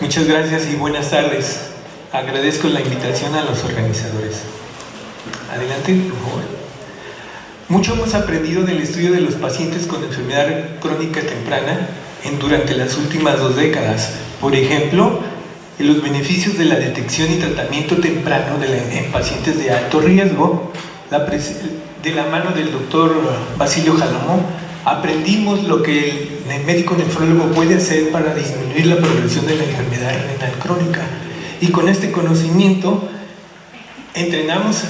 Muchas gracias y buenas tardes. Agradezco la invitación a los organizadores. Adelante, por favor. Mucho hemos aprendido del estudio de los pacientes con enfermedad crónica temprana durante las últimas 2 décadas. Por ejemplo, los beneficios de la detección y tratamiento temprano en pacientes de alto riesgo. De la mano del doctor Basilio Jalomón, aprendimos lo que el médico nefrólogo puede hacer para disminuir la progresión de la enfermedad renal crónica. Y con este conocimiento entrenamos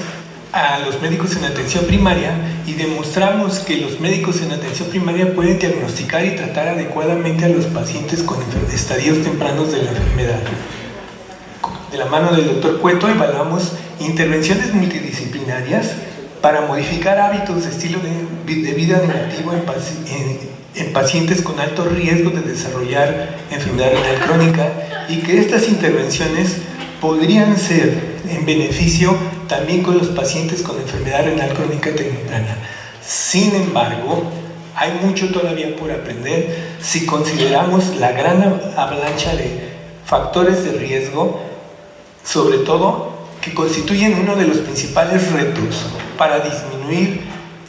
a los médicos en atención primaria y demostramos que los médicos en atención primaria pueden diagnosticar y tratar adecuadamente a los pacientes con estadios tempranos de la enfermedad. De la mano del doctor Cueto evaluamos intervenciones multidisciplinarias para modificar hábitos de estilo de vida negativo en pacientes con alto riesgo de desarrollar enfermedad renal crónica, y que estas intervenciones podrían ser en beneficio también con los pacientes con enfermedad renal crónica temprana. Sin embargo, hay mucho todavía por aprender si consideramos la gran avalancha de factores de riesgo, sobre todo que constituyen uno de los principales retos para disminuir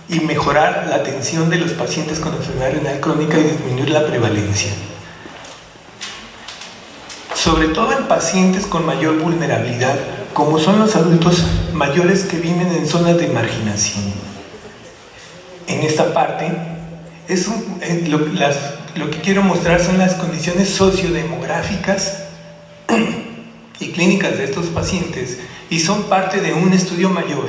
y mejorar la atención de los pacientes con enfermedad renal crónica y disminuir la prevalencia. Sobre todo en pacientes con mayor vulnerabilidad, como son los adultos mayores que viven en zonas de marginación. En esta parte, lo que quiero mostrar son las condiciones sociodemográficas y clínicas de estos pacientes, y son parte de un estudio mayor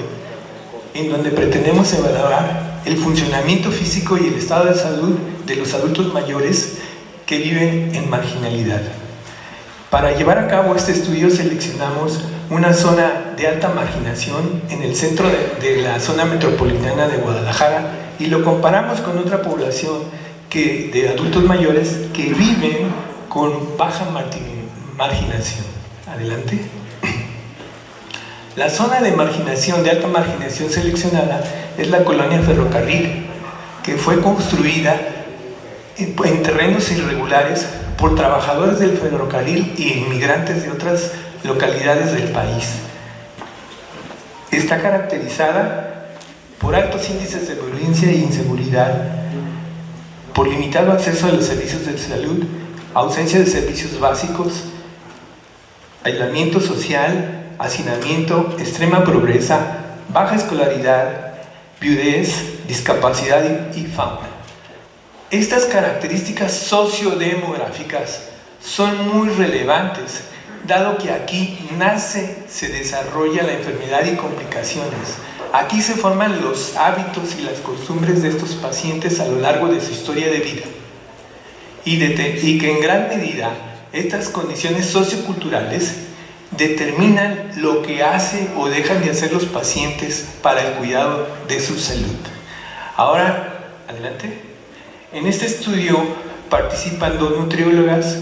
en donde pretendemos evaluar el funcionamiento físico y el estado de salud de los adultos mayores que viven en marginalidad. Para llevar a cabo este estudio seleccionamos una zona de alta marginación en el centro de la zona metropolitana de Guadalajara y lo comparamos con otra población de adultos mayores que viven con baja marginación. Adelante. La zona de marginación, de alta marginación seleccionada, es la colonia Ferrocarril, que fue construida en terrenos irregulares por trabajadores del ferrocarril y inmigrantes de otras localidades del país. Está caracterizada por altos índices de violencia e inseguridad, por limitado acceso a los servicios de salud, ausencia de servicios básicos, aislamiento social, hacinamiento, extrema pobreza, baja escolaridad, viudez, discapacidad y fauna. Estas características sociodemográficas son muy relevantes, dado que aquí nace, se desarrolla la enfermedad y complicaciones. Aquí se forman los hábitos y las costumbres de estos pacientes a lo largo de su historia de vida. Y que en gran medida estas condiciones socioculturales determinan lo que hace o dejan de hacer los pacientes para el cuidado de su salud. Ahora, adelante. En este estudio participan 2 nutriólogas,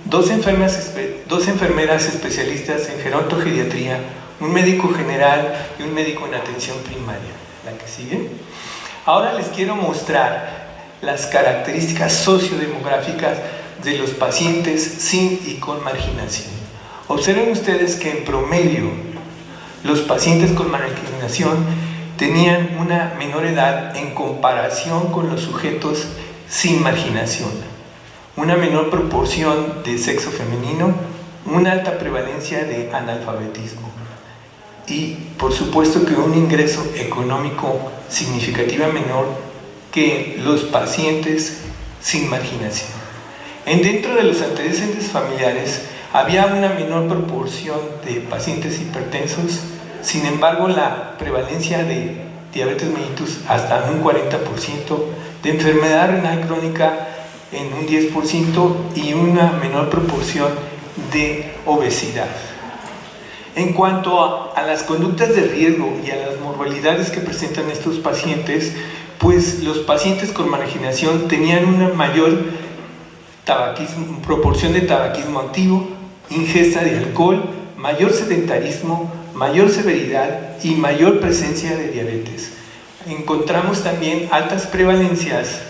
2 enfermeras especialistas en gerontogeriatría, un médico general y un médico en atención primaria. La que sigue. Ahora les quiero mostrar las características sociodemográficas de los pacientes sin y con marginación. Observen ustedes que en promedio los pacientes con marginación tenían una menor edad en comparación con los sujetos sin marginación, una menor proporción de sexo femenino, una alta prevalencia de analfabetismo y, por supuesto, que un ingreso económico significativamente menor que los pacientes sin marginación. Dentro de los antecedentes familiares había una menor proporción de pacientes hipertensos, sin embargo la prevalencia de diabetes mellitus hasta un 40%, de enfermedad renal crónica en un 10% y una menor proporción de obesidad. En cuanto a las conductas de riesgo y a las morbilidades que presentan estos pacientes, pues los pacientes con marginación tenían una mayor proporción de tabaquismo activo, ingesta de alcohol, mayor sedentarismo, mayor severidad y mayor presencia de diabetes. Encontramos también altas prevalencias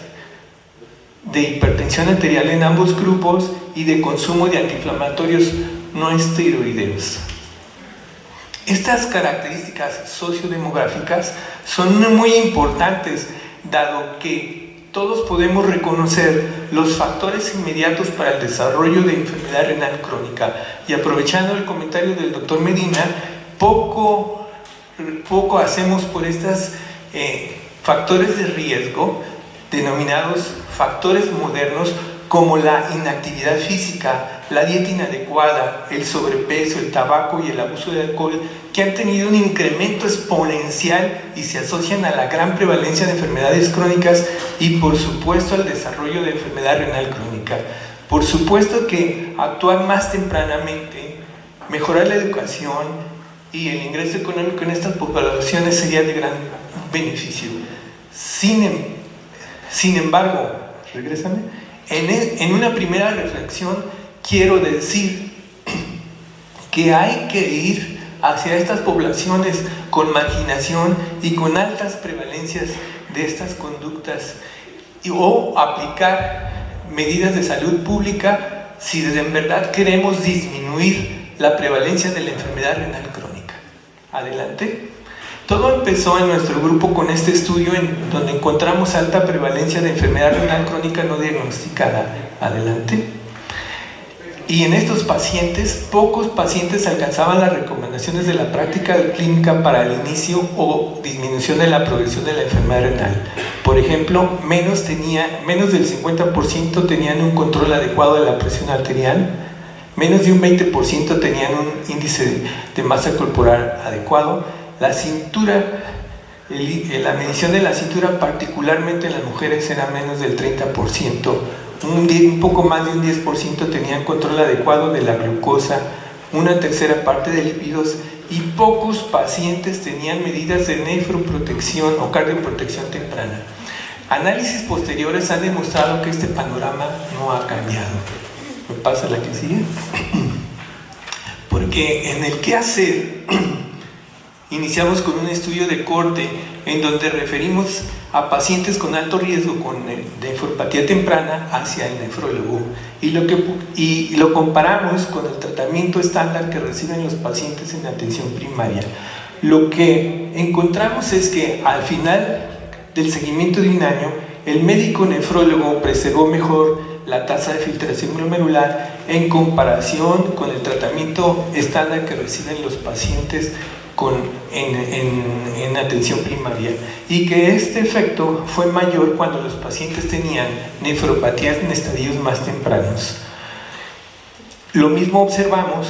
de hipertensión arterial en ambos grupos y de consumo de antiinflamatorios no esteroideos. Estas características sociodemográficas son muy importantes, dado que todos podemos reconocer los factores inmediatos para el desarrollo de enfermedad renal crónica. Y aprovechando el comentario del doctor Medina, poco hacemos por estos factores de riesgo, denominados factores modernos, como la inactividad física, la dieta inadecuada, el sobrepeso, el tabaco y el abuso de alcohol, que han tenido un incremento exponencial y se asocian a la gran prevalencia de enfermedades crónicas y por supuesto al desarrollo de enfermedad renal crónica. Por supuesto que actuar más tempranamente, mejorar la educación y el ingreso económico en estas poblaciones sería de gran beneficio. Sin embargo, regrésame. En una primera reflexión quiero decir que hay que ir hacia estas poblaciones con marginación y con altas prevalencias de estas conductas o aplicar medidas de salud pública si en verdad queremos disminuir la prevalencia de la enfermedad renal crónica. Adelante. Todo empezó en nuestro grupo con este estudio en donde encontramos alta prevalencia de enfermedad renal crónica no diagnosticada. Adelante. Y en estos pacientes, pocos pacientes alcanzaban las recomendaciones de la práctica clínica para el inicio o disminución de la progresión de la enfermedad renal. Por ejemplo, menos del 50% tenían un control adecuado de la presión arterial, menos de un 20% tenían un índice de masa corporal adecuado. La cintura, la medición de la cintura, particularmente en las mujeres, era menos del 30%. Un poco más de un 10% tenían control adecuado de la glucosa, una tercera parte de lípidos, y pocos pacientes tenían medidas de nefroprotección o cardioprotección temprana. Análisis posteriores han demostrado que este panorama no ha cambiado. ¿Me pasa la que sigue? Porque en el qué hacer iniciamos con un estudio de corte en donde referimos a pacientes con alto riesgo de nefropatía temprana hacia el nefrólogo y lo comparamos con el tratamiento estándar que reciben los pacientes en atención primaria. Lo que encontramos es que al final del seguimiento de un año, el médico nefrólogo preservó mejor la tasa de filtración glomerular en comparación con el tratamiento estándar que reciben los pacientes en atención primaria, y que este efecto fue mayor cuando los pacientes tenían nefropatías en estadios más tempranos. Lo mismo observamos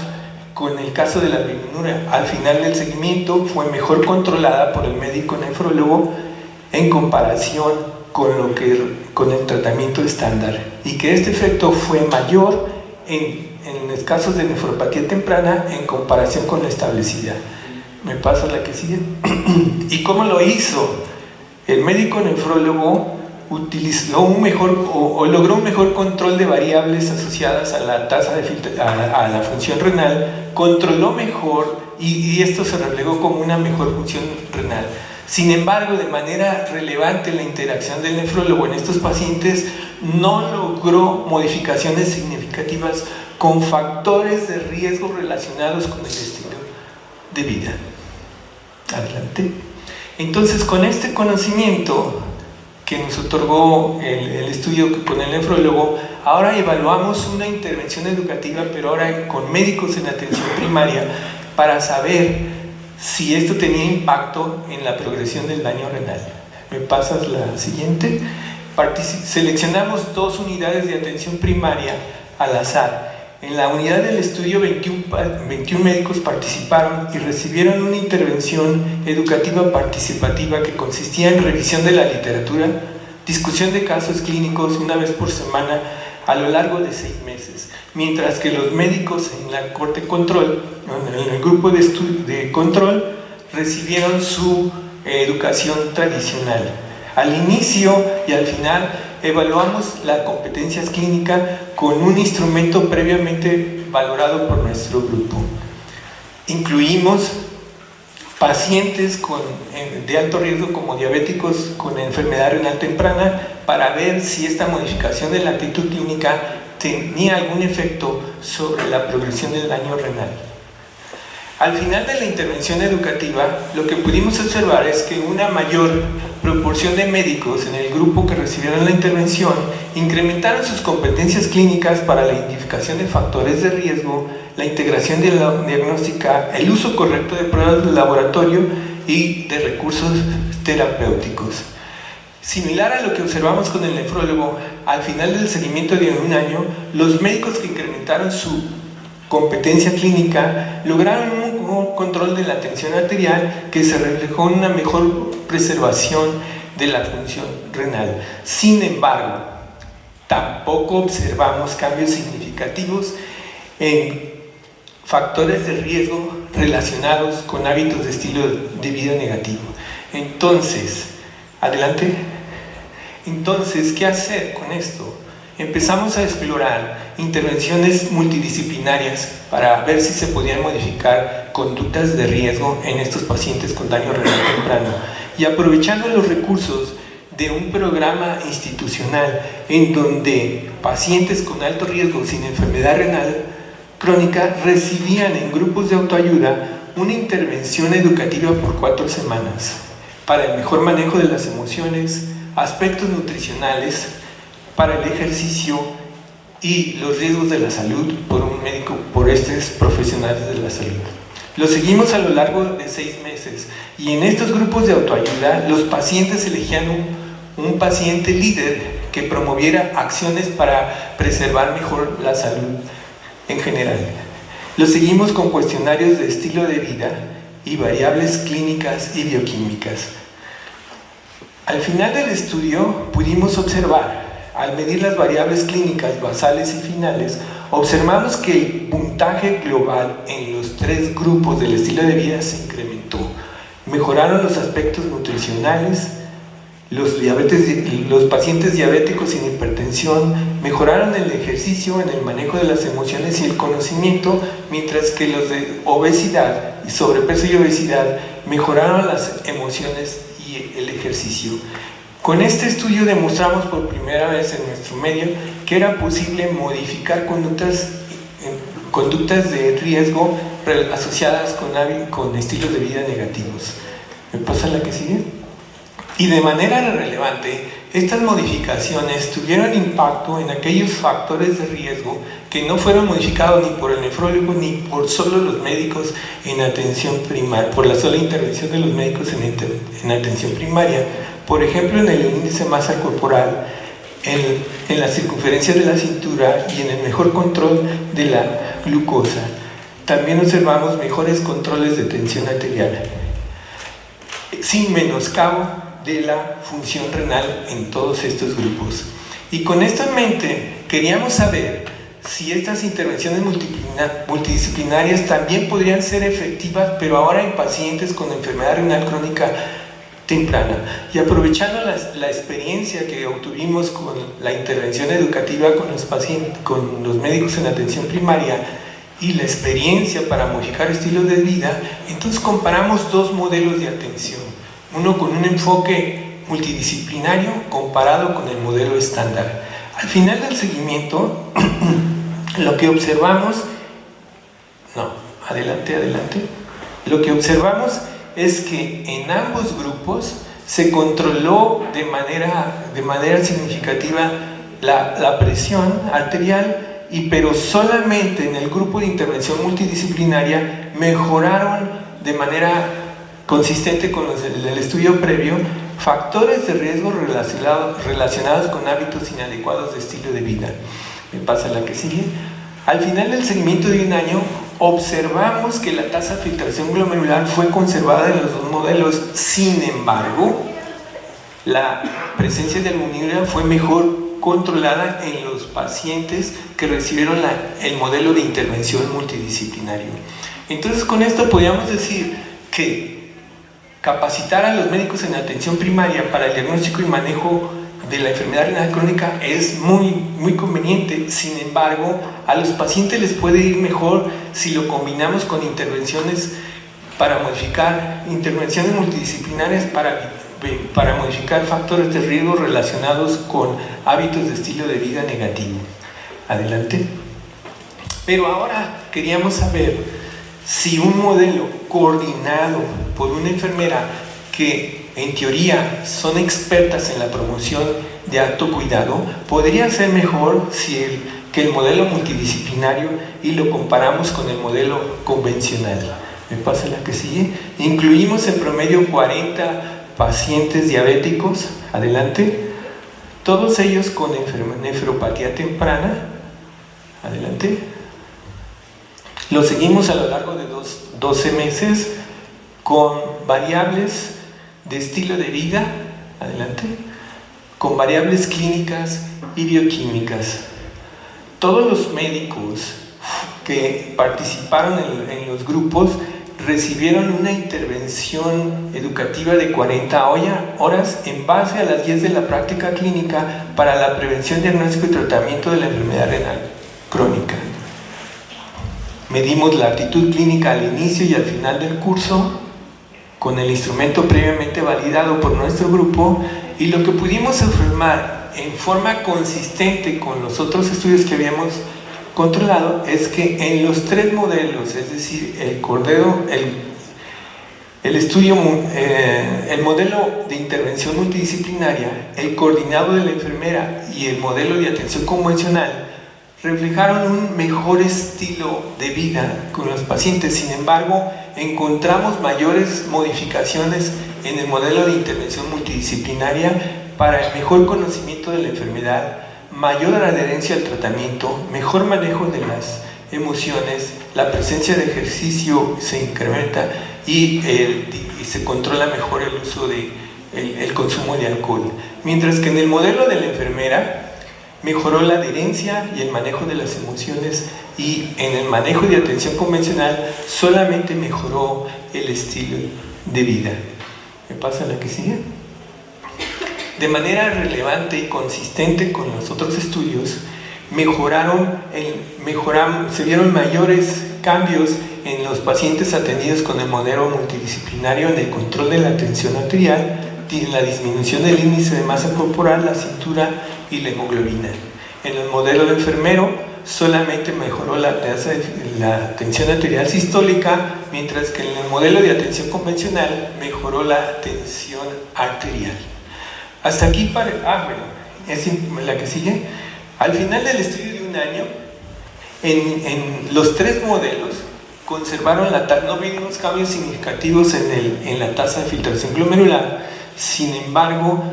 con el caso de la albuminura. Al final del seguimiento fue mejor controlada por el médico nefrólogo en comparación con el tratamiento estándar, y que este efecto fue mayor en los casos de nefropatía temprana en comparación con la establecida. Me paso a la que sigue. ¿Y cómo lo hizo? El médico nefrólogo utilizó logró un mejor control de variables asociadas a la tasa a la función renal, controló mejor y esto se reflejó como una mejor función renal. Sin embargo, de manera relevante, la interacción del nefrólogo en estos pacientes no logró modificaciones significativas con factores de riesgo relacionados con el estilo de vida. Adelante. Entonces, con este conocimiento que nos otorgó el estudio con el nefrólogo, ahora evaluamos una intervención educativa, pero ahora con médicos en atención primaria, para saber si esto tenía impacto en la progresión del daño renal. ¿Me pasas la siguiente? Seleccionamos 2 unidades de atención primaria al azar. En la unidad del estudio 21 médicos participaron y recibieron una intervención educativa participativa que consistía en revisión de la literatura, discusión de casos clínicos una vez por semana a lo largo de 6 meses, mientras que los médicos en la corte control, en el grupo de control, recibieron su educación tradicional. Al inicio y al final evaluamos las competencias clínicas con un instrumento previamente valorado por nuestro grupo. Incluimos pacientes de alto riesgo como diabéticos con enfermedad renal temprana, para ver si esta modificación de la actitud clínica tenía algún efecto sobre la progresión del daño renal. Al final de la intervención educativa, lo que pudimos observar es que una mayor proporción de médicos en el grupo que recibieron la intervención incrementaron sus competencias clínicas para la identificación de factores de riesgo, la integración de la diagnóstica, el uso correcto de pruebas de laboratorio y de recursos terapéuticos. Similar a lo que observamos con el nefrólogo, al final del seguimiento de un año, los médicos que incrementaron su competencia clínica lograron un control de la tensión arterial que se reflejó en una mejor preservación de la función renal. Sin embargo, tampoco observamos cambios significativos en factores de riesgo relacionados con hábitos de estilo de vida negativo. Entonces, adelante. Entonces, ¿qué hacer con esto? Empezamos a explorar intervenciones multidisciplinarias para ver si se podían modificar conductas de riesgo en estos pacientes con daño renal temprano. Y aprovechando los recursos de un programa institucional en donde pacientes con alto riesgo sin enfermedad renal crónica recibían en grupos de autoayuda una intervención educativa por 4 semanas para el mejor manejo de las emociones, aspectos nutricionales, para el ejercicio y los riesgos de la salud por un médico, por estos profesionales de la salud. Lo seguimos a lo largo de 6 meses y en estos grupos de autoayuda los pacientes elegían un paciente líder que promoviera acciones para preservar mejor la salud en general. Lo seguimos con cuestionarios de estilo de vida y variables clínicas y bioquímicas. Al final del estudio pudimos observar, al medir las variables clínicas basales y finales, observamos que el puntaje global en los 3 grupos del estilo de vida se incrementó. Mejoraron los aspectos nutricionales, los pacientes diabéticos sin hipertensión, mejoraron el ejercicio en el manejo de las emociones y el conocimiento, mientras que los de obesidad, sobrepeso y obesidad, mejoraron las emociones y el ejercicio. Con este estudio demostramos por primera vez en nuestro medio que era posible modificar conductas de riesgo asociadas con estilos de vida negativos. ¿Me pasa la que sigue? Y de manera relevante, estas modificaciones tuvieron impacto en aquellos factores de riesgo que no fueron modificados ni por el nefrólogo ni por solo los médicos en atención primaria, por la sola intervención de los médicos en atención primaria. Por ejemplo, en el índice de masa corporal, en la circunferencia de la cintura y en el mejor control de la glucosa. También observamos mejores controles de tensión arterial, sin menoscabo de la función renal en todos estos grupos. Y con esto en mente, queríamos saber si estas intervenciones multidisciplinarias también podrían ser efectivas, pero ahora en pacientes con enfermedad renal crónica temprana. Y aprovechando la experiencia que obtuvimos con la intervención educativa con los pacientes, con los médicos en atención primaria y la experiencia para modificar estilos de vida, entonces comparamos 2 modelos de atención. Uno con un enfoque multidisciplinario comparado con el modelo estándar. Al final del seguimiento, lo que observamos, lo que observamos es que en ambos grupos se controló de manera significativa la presión arterial, pero solamente en el grupo de intervención multidisciplinaria mejoraron de manera consistente con el estudio previo factores de riesgo relacionados con hábitos inadecuados de estilo de vida. Me pasa la que sigue. Al final del seguimiento de un año, observamos que la tasa de filtración glomerular fue conservada en los 2 modelos. Sin embargo, la presencia de albuminuria fue mejor controlada en los pacientes que recibieron el modelo de intervención multidisciplinario. Entonces, con esto podríamos decir que capacitar a los médicos en atención primaria para el diagnóstico y manejo de la enfermedad renal crónica es muy conveniente. Sin embargo, a los pacientes les puede ir mejor si lo combinamos con intervenciones para modificar, intervenciones multidisciplinarias para modificar factores de riesgo relacionados con hábitos de estilo de vida negativo. Adelante. Pero ahora queríamos saber si un modelo coordinado por una enfermera que en teoría son expertas en la promoción de autocuidado podría ser mejor que el modelo multidisciplinario y lo comparamos con el modelo convencional. Me pasa la que sigue. Incluimos en promedio 40 pacientes diabéticos, adelante, todos ellos con nefropatía temprana, adelante. Lo seguimos a lo largo de 12 meses con variables de estilo de vida, adelante, con variables clínicas y bioquímicas. Todos los médicos que participaron en los grupos recibieron una intervención educativa de 40 horas en base a las guías de la práctica clínica para la prevención, diagnóstico y tratamiento de la enfermedad renal crónica. Medimos la aptitud clínica al inicio y al final del curso con el instrumento previamente validado por nuestro grupo, y lo que pudimos afirmar en forma consistente con los otros estudios que habíamos controlado es que en los 3 modelos, es decir, el modelo de intervención multidisciplinaria, el coordinado de la enfermera y el modelo de atención convencional, reflejaron un mejor estilo de vida con los pacientes. Sin embargo, encontramos mayores modificaciones en el modelo de intervención multidisciplinaria para el mejor conocimiento de la enfermedad, mayor adherencia al tratamiento, mejor manejo de las emociones, la presencia de ejercicio se incrementa y se controla mejor el uso el consumo de alcohol. Mientras que en el modelo de la enfermera mejoró la adherencia y el manejo de las emociones, y en el manejo de atención convencional solamente mejoró el estilo de vida. ¿Me pasa la que sigue? De manera relevante y consistente con los otros estudios, se vieron mayores cambios en los pacientes atendidos con el modelo multidisciplinario en el control de la tensión arterial, en la disminución del índice de masa corporal, la cintura y la hemoglobina. En el modelo de enfermero solamente mejoró la tensión arterial sistólica, mientras que en el modelo de atención convencional mejoró la tensión arterial. Hasta aquí, es la que sigue. Al final del estudio de un año, en los 3 modelos conservaron no vimos cambios significativos en la tasa de filtración glomerular. Sin embargo,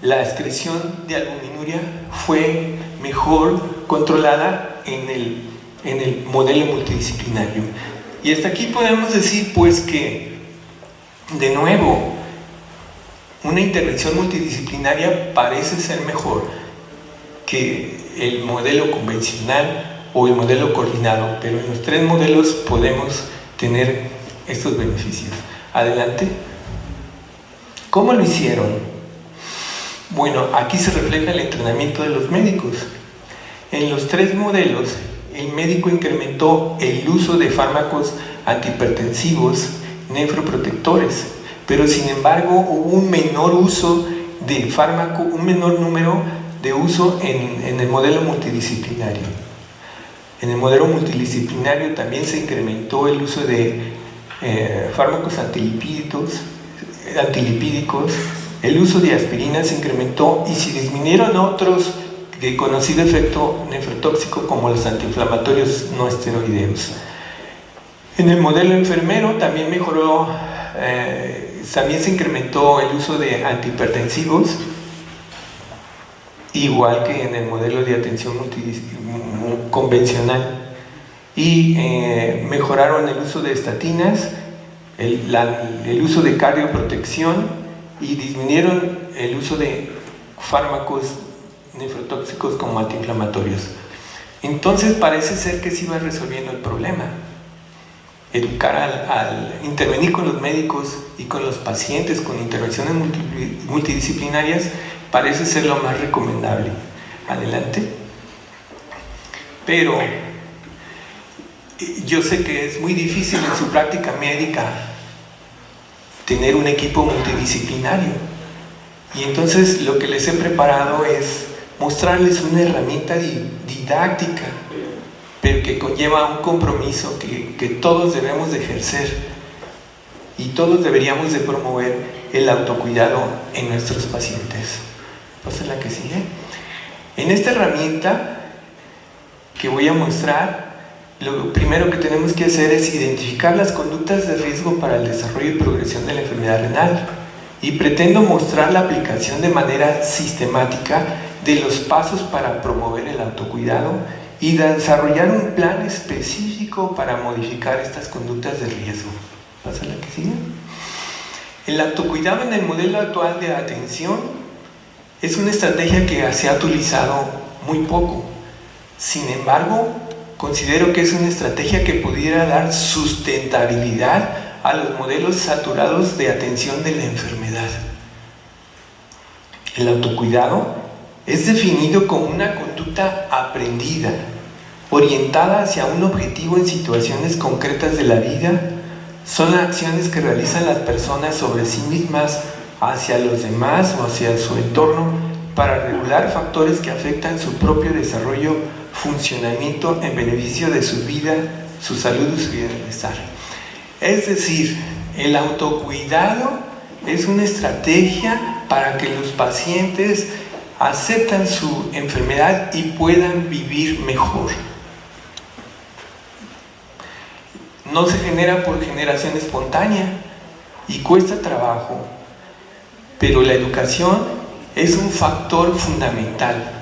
la excreción de albuminuria fue mejor controlada en el modelo multidisciplinario. Y hasta aquí podemos decir pues que, de nuevo, una intervención multidisciplinaria parece ser mejor que el modelo convencional o el modelo coordinado, pero en los 3 modelos podemos tener estos beneficios. Adelante. ¿Cómo lo hicieron? Bueno, aquí se refleja el entrenamiento de los médicos. En los 3 modelos, el médico incrementó el uso de fármacos antihipertensivos, nefroprotectores, pero sin embargo hubo un menor uso de fármaco, un menor número de uso en el modelo multidisciplinario. En el modelo multidisciplinario también se incrementó el uso de fármacos antilipídicos, el uso de aspirina se incrementó y se disminuyeron otros de conocido efecto nefrotóxico como los antiinflamatorios no esteroideos. En el modelo enfermero también también se incrementó el uso de antihipertensivos, igual que en el modelo de atención convencional, y mejoraron el uso de estatinas, el uso de cardioprotección, y disminuyeron el uso de fármacos nefrotóxicos como antiinflamatorios. Entonces parece ser que se iba resolviendo el problema. Educar intervenir con los médicos y con los pacientes con intervenciones multidisciplinarias parece ser lo más recomendable. Adelante. Pero yo sé que es muy difícil en su práctica médica tener un equipo multidisciplinario. Y entonces lo que les he preparado es mostrarles una herramienta didáctica, pero que conlleva un compromiso que todos debemos de ejercer y todos deberíamos de promover el autocuidado en nuestros pacientes. Pasa la que sigue. En esta herramienta que voy a mostrar, lo primero que tenemos que hacer es identificar las conductas de riesgo para el desarrollo y progresión de la enfermedad renal, y pretendo mostrar la aplicación de manera sistemática de los pasos para promover el autocuidado y desarrollar un plan específico para modificar estas conductas de riesgo. ¿Pasa la que sigue? El autocuidado en el modelo actual de atención es una estrategia que se ha utilizado muy poco. Sin embargo, considero que es una estrategia que pudiera dar sustentabilidad a los modelos saturados de atención de la enfermedad. El autocuidado es definido como una conducta aprendida, orientada hacia un objetivo en situaciones concretas de la vida. Son acciones que realizan las personas sobre sí mismas, hacia los demás o hacia su entorno, para regular factores que afectan su propio desarrollo, funcionamiento en beneficio de su vida, su salud y su bienestar. Es decir, el autocuidado es una estrategia para que los pacientes aceptan su enfermedad y puedan vivir mejor. No se genera por generación espontánea y cuesta trabajo, pero la educación es un factor fundamental.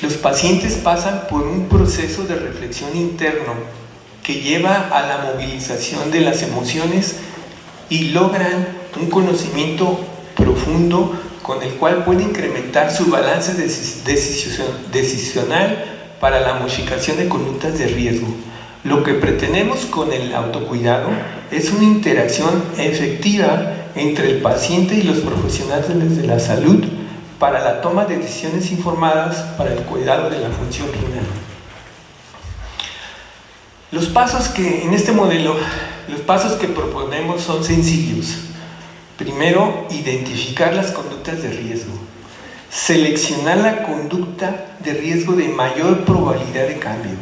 Los pacientes pasan por un proceso de reflexión interno que lleva a la movilización de las emociones y logran un conocimiento profundo con el cual pueden incrementar su balance decisional para la modificación de conductas de riesgo. Lo que pretendemos con el autocuidado es una interacción efectiva entre el paciente y los profesionales de la salud para la toma de decisiones informadas para el cuidado de la función renal. Los pasos que en este modelo, los pasos que proponemos son sencillos. Primero, identificar las conductas de riesgo. Seleccionar la conducta de riesgo de mayor probabilidad de cambio.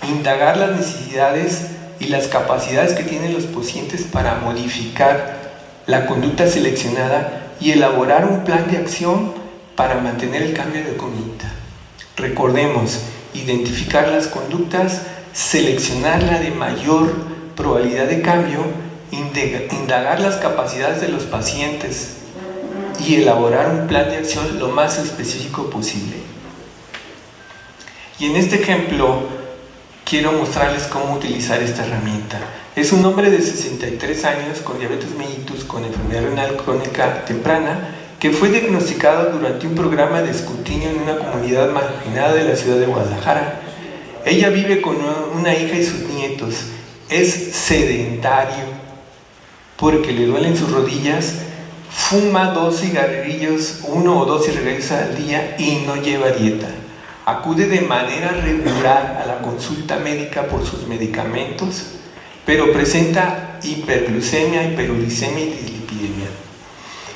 Indagar las necesidades y las capacidades que tienen los pacientes para modificar la conducta seleccionada y elaborar un plan de acción para mantener el cambio de conducta. Recordemos, identificar las conductas, seleccionar la de mayor probabilidad de cambio, indagar las capacidades de los pacientes y elaborar un plan de acción lo más específico posible. Y en este ejemplo quiero mostrarles cómo utilizar esta herramienta. Es un hombre de 63 años con diabetes mellitus, con enfermedad renal crónica temprana, que fue diagnosticado durante un programa de escrutinio en una comunidad marginada de la ciudad de Guadalajara. Ella vive con una hija y sus nietos. Es sedentario porque le duelen sus rodillas, fuma 2 cigarrillos, 1 o 2 cigarrillos al día y no lleva dieta. Acude de manera regular a la consulta médica por sus medicamentos, pero presenta hiperglucemia, hiperuricemia y dislipidemia.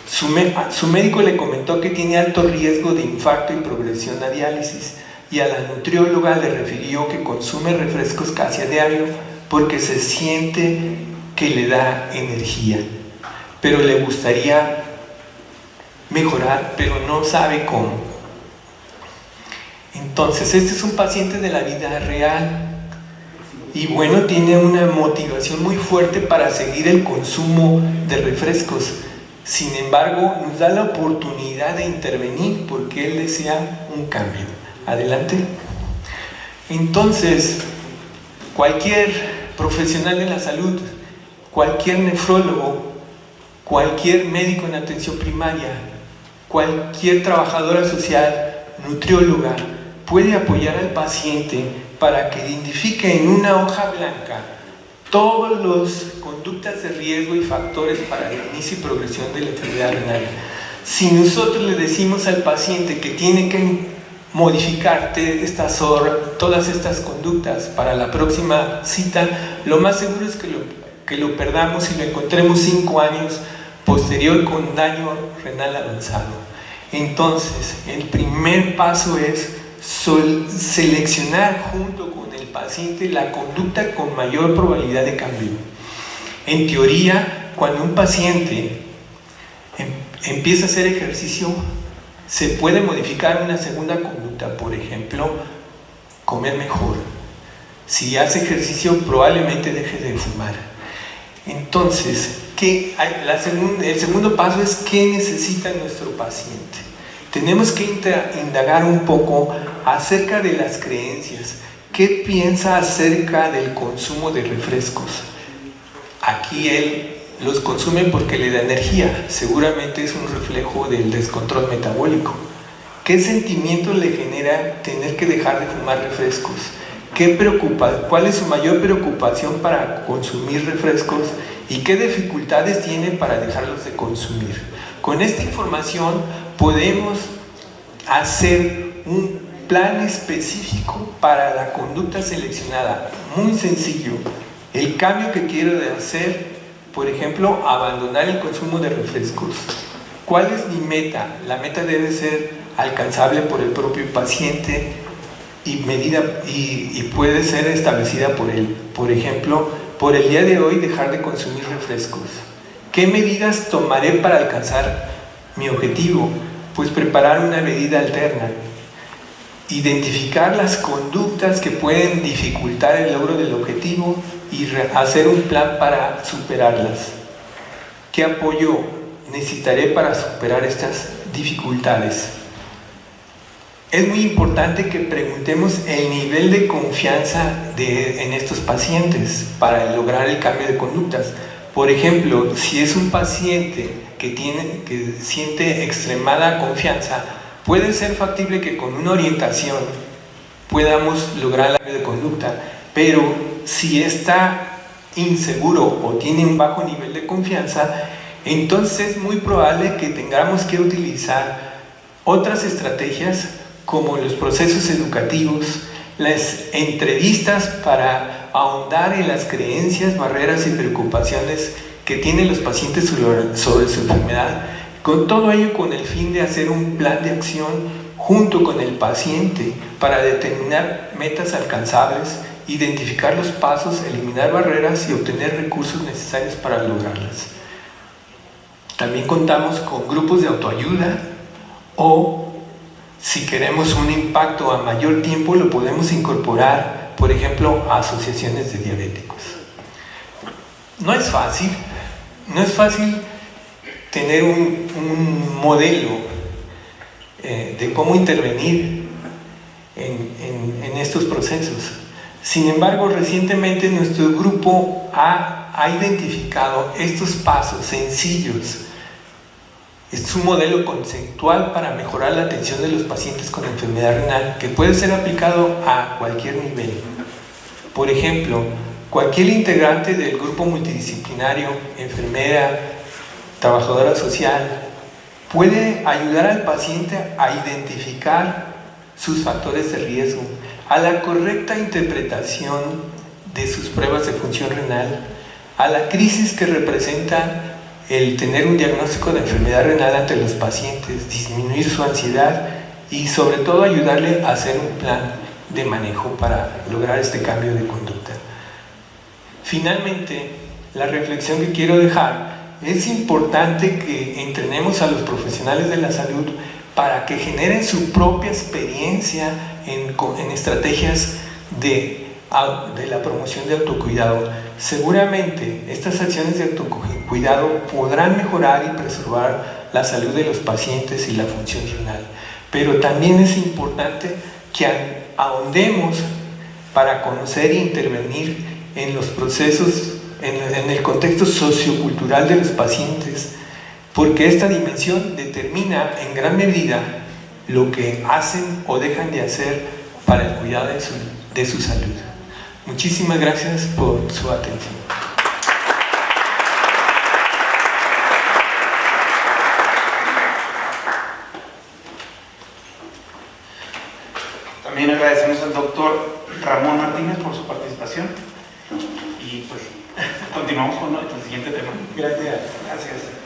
Su médico le comentó que tiene alto riesgo de infarto y progresión a diálisis, y a la nutrióloga le refirió que consume refrescos casi a diario porque se siente que le da energía, pero le gustaría mejorar, pero no sabe cómo. Entonces, este es un paciente de la vida real y bueno, tiene una motivación muy fuerte para seguir el consumo de refrescos. Sin embargo, nos da la oportunidad de intervenir porque él desea un cambio. Adelante. Entonces, cualquier profesional de la salud, cualquier nefrólogo, cualquier médico en atención primaria, cualquier trabajadora social, nutrióloga, puede apoyar al paciente para que identifique en una hoja blanca todas las conductas de riesgo y factores para el inicio y progresión de la enfermedad renal. Si nosotros le decimos al paciente que tiene que modificar todas estas conductas para la próxima cita, lo más seguro es que lo perdamos y lo encontremos 5 años posterior con daño renal avanzado. Entonces, el primer paso es seleccionar junto con el paciente la conducta con mayor probabilidad de cambio. En teoría, cuando un paciente empieza a hacer ejercicio, se puede modificar una segunda conducta, por ejemplo, comer mejor. Si hace ejercicio, probablemente deje de fumar. Entonces, el segundo paso es ¿qué necesita nuestro paciente? Tenemos que indagar un poco acerca de las creencias. ¿Qué piensa acerca del consumo de refrescos? Aquí él los consume porque le da energía, seguramente es un reflejo del descontrol metabólico. ¿Qué sentimiento le genera tener que dejar de fumar refrescos? ¿Cuál es su mayor preocupación para consumir refrescos? ¿Y qué dificultades tiene para dejarlos de consumir? Con esta información podemos hacer un plan específico para la conducta seleccionada, muy sencillo. El cambio que quiero hacer, por ejemplo, abandonar el consumo de refrescos. ¿Cuál es mi meta? La meta debe ser alcanzable por el propio paciente y puede ser establecida por él. Por ejemplo, por el día de hoy dejar de consumir refrescos. ¿Qué medidas tomaré para alcanzar mi objetivo? Pues preparar una medida alterna. Identificar las conductas que pueden dificultar el logro del objetivo y hacer un plan para superarlas. ¿Qué apoyo necesitaré para superar estas dificultades? Es muy importante que preguntemos el nivel de confianza en estos pacientes para lograr el cambio de conductas. Por ejemplo, si es un paciente que siente extremada confianza, puede ser factible que con una orientación podamos lograr el cambio de conducta, pero si está inseguro o tiene un bajo nivel de confianza, entonces es muy probable que tengamos que utilizar otras estrategias como los procesos educativos, las entrevistas para ahondar en las creencias, barreras y preocupaciones que tienen los pacientes sobre su enfermedad, con todo ello con el fin de hacer un plan de acción junto con el paciente para determinar metas alcanzables, identificar los pasos, eliminar barreras y obtener recursos necesarios para lograrlas. También contamos con grupos de autoayuda o si queremos un impacto a mayor tiempo lo podemos incorporar, por ejemplo, a asociaciones de diabéticos. No es fácil tener un modelo de cómo intervenir en estos procesos. Sin embargo, recientemente nuestro grupo ha identificado estos pasos sencillos. Es un modelo conceptual para mejorar la atención de los pacientes con enfermedad renal que puede ser aplicado a cualquier nivel. Por ejemplo, cualquier integrante del grupo multidisciplinario, enfermera, trabajadora social, puede ayudar al paciente a identificar sus factores de riesgo, a la correcta interpretación de sus pruebas de función renal, a la crisis que representa el tener un diagnóstico de enfermedad renal ante los pacientes, disminuir su ansiedad y sobre todo ayudarle a hacer un plan de manejo para lograr este cambio de conducta. Finalmente, la reflexión que quiero dejar: es importante que entrenemos a los profesionales de la salud para que generen su propia experiencia en estrategias de la promoción de autocuidado. Seguramente estas acciones de autocuidado podrán mejorar y preservar la salud de los pacientes y la función renal, pero también es importante que ahondemos para conocer e intervenir en los procesos, en el contexto sociocultural de los pacientes, porque esta dimensión determina en gran medida lo que hacen o dejan de hacer para el cuidado de su salud. Muchísimas gracias por su atención. También agradecemos al doctor Ramón Martínez por su participación y pues continuamos con el siguiente tema. Gracias. Gracias.